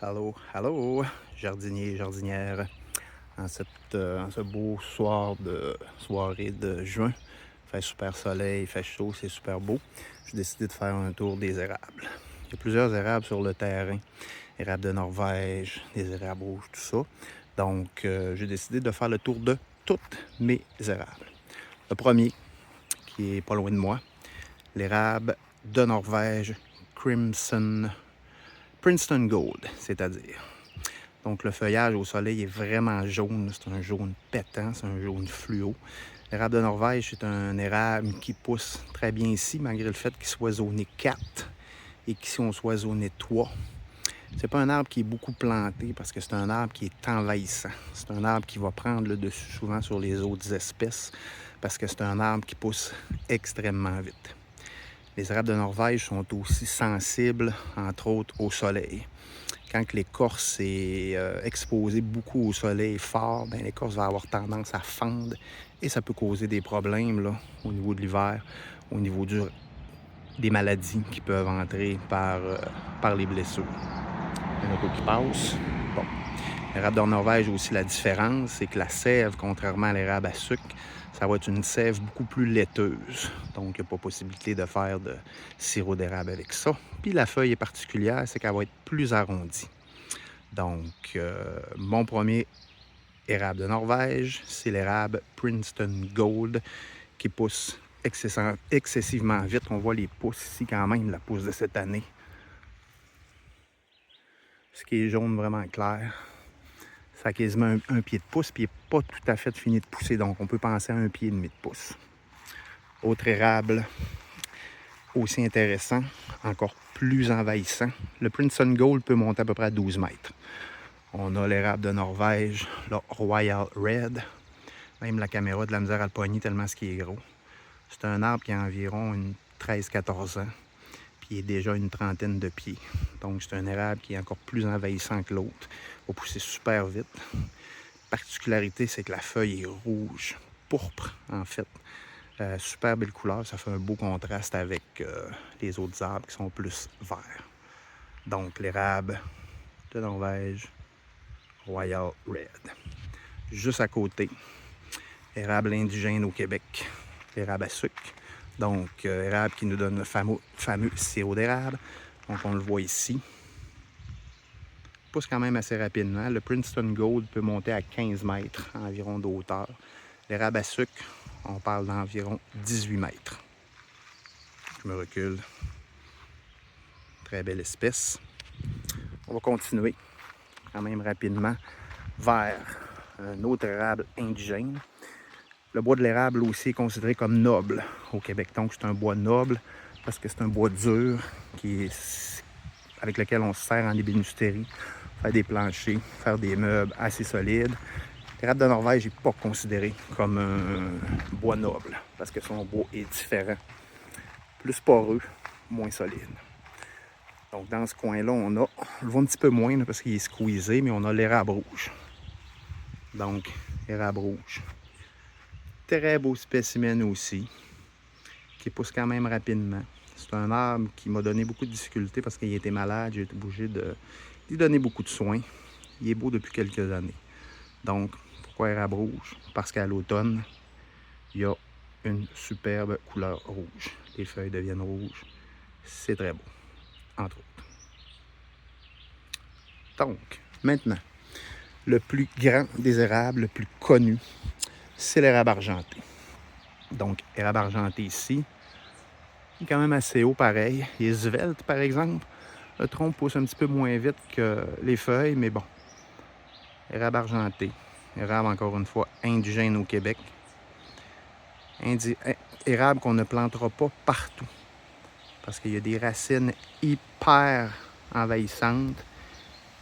Allô, allô, jardinier, jardinière. En ce beau soirée de juin, il fait super soleil, il fait chaud, c'est super beau. J'ai décidé de faire un tour des érables. Il y a plusieurs érables sur le terrain. Érables de Norvège, des érables rouges, tout ça. Donc, j'ai décidé de faire le tour de toutes mes érables. Le premier, qui est pas loin de moi, l'érable de Norvège Princeton Gold, c'est-à-dire. Donc, le feuillage au soleil est vraiment jaune. C'est un jaune pétant, c'est un jaune fluo. L'érable de Norvège, c'est un érable qui pousse très bien ici, malgré le fait qu'il soit zoné 4 et qu'ici, on soit zoné 3. C'est pas un arbre qui est beaucoup planté parce que c'est un arbre qui est envahissant. C'est un arbre qui va prendre le dessus souvent sur les autres espèces parce que c'est un arbre qui pousse extrêmement vite. Les érables de Norvège sont aussi sensibles, entre autres, au soleil. Quand l'écorce est exposée beaucoup au soleil fort, bien, l'écorce va avoir tendance à fendre et ça peut causer des problèmes là, au niveau de l'hiver, au niveau des maladies qui peuvent entrer par les blessures. Il y a un auto qui passe. Bon. L'érable de Norvège aussi, la différence, c'est que la sève, contrairement à l'érable à sucre, ça va être une sève beaucoup plus laiteuse. Donc, il n'y a pas possibilité de faire de sirop d'érable avec ça. Puis la feuille est particulière, c'est qu'elle va être plus arrondie. Donc, mon premier érable de Norvège, c'est l'érable Princeton Gold qui pousse excessivement vite. On voit les pousses ici quand même, la pousse de cette année. Ce qui est jaune vraiment clair. Ça a quasiment un pied de pouce, puis il n'est pas tout à fait fini de pousser. Donc, on peut penser à un pied et demi de pouce. Autre érable aussi intéressant, encore plus envahissant. Le Princeton Gold peut monter à peu près à 12 mètres. On a l'érable de Norvège, le Royal Red. Même la caméra de la misère à le pogner tellement ce qui est gros. C'est un arbre qui a environ 13-14 ans, puis il est déjà une trentaine de pieds. Donc c'est un érable qui est encore plus envahissant que l'autre. Il va pousser super vite. Particularité, c'est que la feuille est rouge, pourpre en fait. Super belle couleur, ça fait un beau contraste avec les autres arbres qui sont plus verts. Donc l'érable de Norvège, Royal Red. Juste à côté, érable indigène au Québec, l'érable à sucre. Donc, érable qui nous donne le fameux sirop d'érable. Donc, on le voit ici. Il pousse quand même assez rapidement. Le Princeton Gold peut monter à 15 mètres environ de hauteur. L'érable à sucre, on parle d'environ 18 mètres. Je me recule. Très belle espèce. On va continuer quand même rapidement vers un autre érable indigène. Le bois de l'érable aussi est considéré comme noble au Québec. Donc, c'est un bois noble parce que c'est un bois dur avec lequel on se sert en ébénisterie, faire des planchers, faire des meubles assez solides. L'érable de Norvège n'est pas considéré comme un bois noble parce que son bois est différent, plus poreux, moins solide. Donc, dans ce coin-là, on le voit un petit peu moins là, parce qu'il est squeezé, mais on a l'érable rouge. Donc, érable rouge. Très beau spécimen aussi, qui pousse quand même rapidement. C'est un arbre qui m'a donné beaucoup de difficultés parce qu'il était malade. J'ai été obligé de lui donner beaucoup de soins. Il est beau depuis quelques années. Donc, pourquoi érable rouge? Parce qu'à l'automne, il y a une superbe couleur rouge. Les feuilles deviennent rouges. C'est très beau, entre autres. Donc, maintenant, le plus grand des érables, le plus connu, c'est l'érable argenté. Donc, érable argenté ici, il est quand même assez haut pareil. Il est svelte, par exemple. Le tronc pousse un petit peu moins vite que les feuilles, mais bon. Érable argenté. Érable, encore une fois, indigène au Québec. Érable qu'on ne plantera pas partout. Parce qu'il y a des racines hyper envahissantes.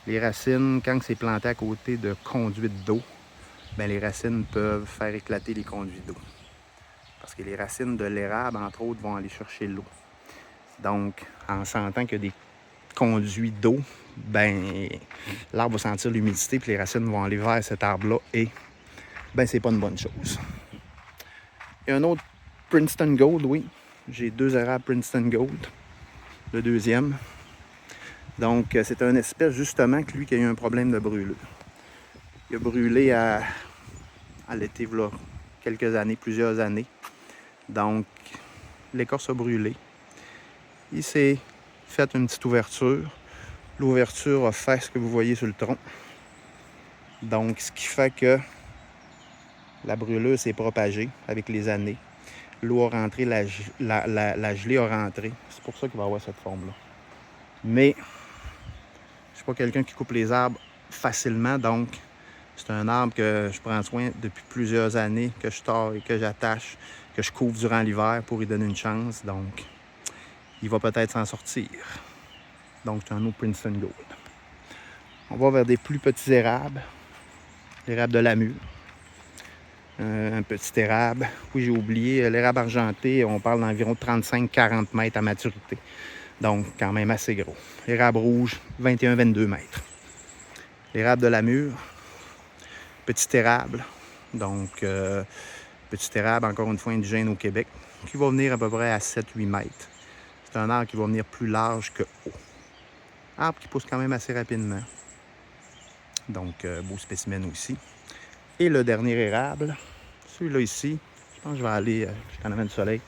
Les racines, quand c'est planté à côté de conduites d'eau, bien, les racines peuvent faire éclater les conduits d'eau. Parce que les racines de l'érable, entre autres, vont aller chercher l'eau. Donc, en sentant qu'il y a des conduits d'eau, ben l'arbre va sentir l'humidité puis les racines vont aller vers cet arbre-là et ben c'est pas une bonne chose. Il y a un autre Princeton Gold, oui. J'ai deux érables Princeton Gold. Le deuxième, Donc, c'est un espèce, justement, que lui, qui a eu un problème de brûlure. Il a brûlé à l'été, voilà, quelques années, plusieurs années. Donc, l'écorce a brûlé. Il s'est fait une petite ouverture. L'ouverture a fait ce que vous voyez sur le tronc. Donc, ce qui fait que la brûlure s'est propagée avec les années. L'eau a rentré, la gelée a rentré. C'est pour ça qu'il va avoir cette forme-là. Mais, je ne suis pas quelqu'un qui coupe les arbres facilement, donc c'est un arbre que je prends soin depuis plusieurs années, que je tords et que j'attache, que je couvre durant l'hiver pour lui donner une chance. Donc, il va peut-être s'en sortir. Donc, c'est un autre Princeton Gold. On va vers des plus petits érables. L'érable de Lamure. Un petit érable. Oui, j'ai oublié. L'érable argenté, on parle d'environ 35-40 mètres à maturité. Donc, quand même assez gros. L'érable rouge, 21-22 mètres. L'érable de Lamure. Petit érable. Donc, petit érable, encore une fois, indigène au Québec, qui va venir à peu près à 7-8 mètres. C'est un arbre qui va venir plus large que haut. Arbre qui pousse quand même assez rapidement. Donc, beau spécimen aussi. Et le dernier érable, celui-là ici, je pense que je vais aller jusqu'en avant du soleil.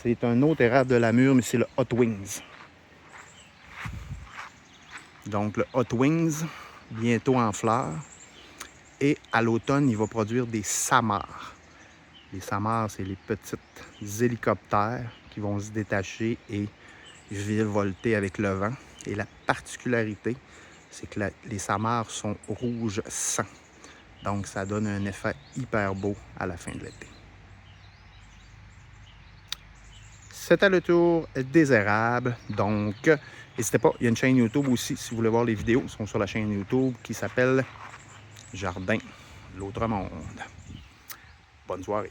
C'est un autre érable de Lamure, mais c'est le Hot Wings. Donc, le Hot Wings, bientôt en fleurs. Et à l'automne, il va produire des samars. Les samars, c'est les petits hélicoptères qui vont se détacher et virevolter avec le vent. Et la particularité, c'est que les samars sont rouges sang. Donc, ça donne un effet hyper beau à la fin de l'été. C'était le tour des érables. Donc, n'hésitez pas, il y a une chaîne YouTube aussi, si vous voulez voir les vidéos, elles sont sur la chaîne YouTube qui s'appelle Jardin L'Autre Monde. Bonne soirée.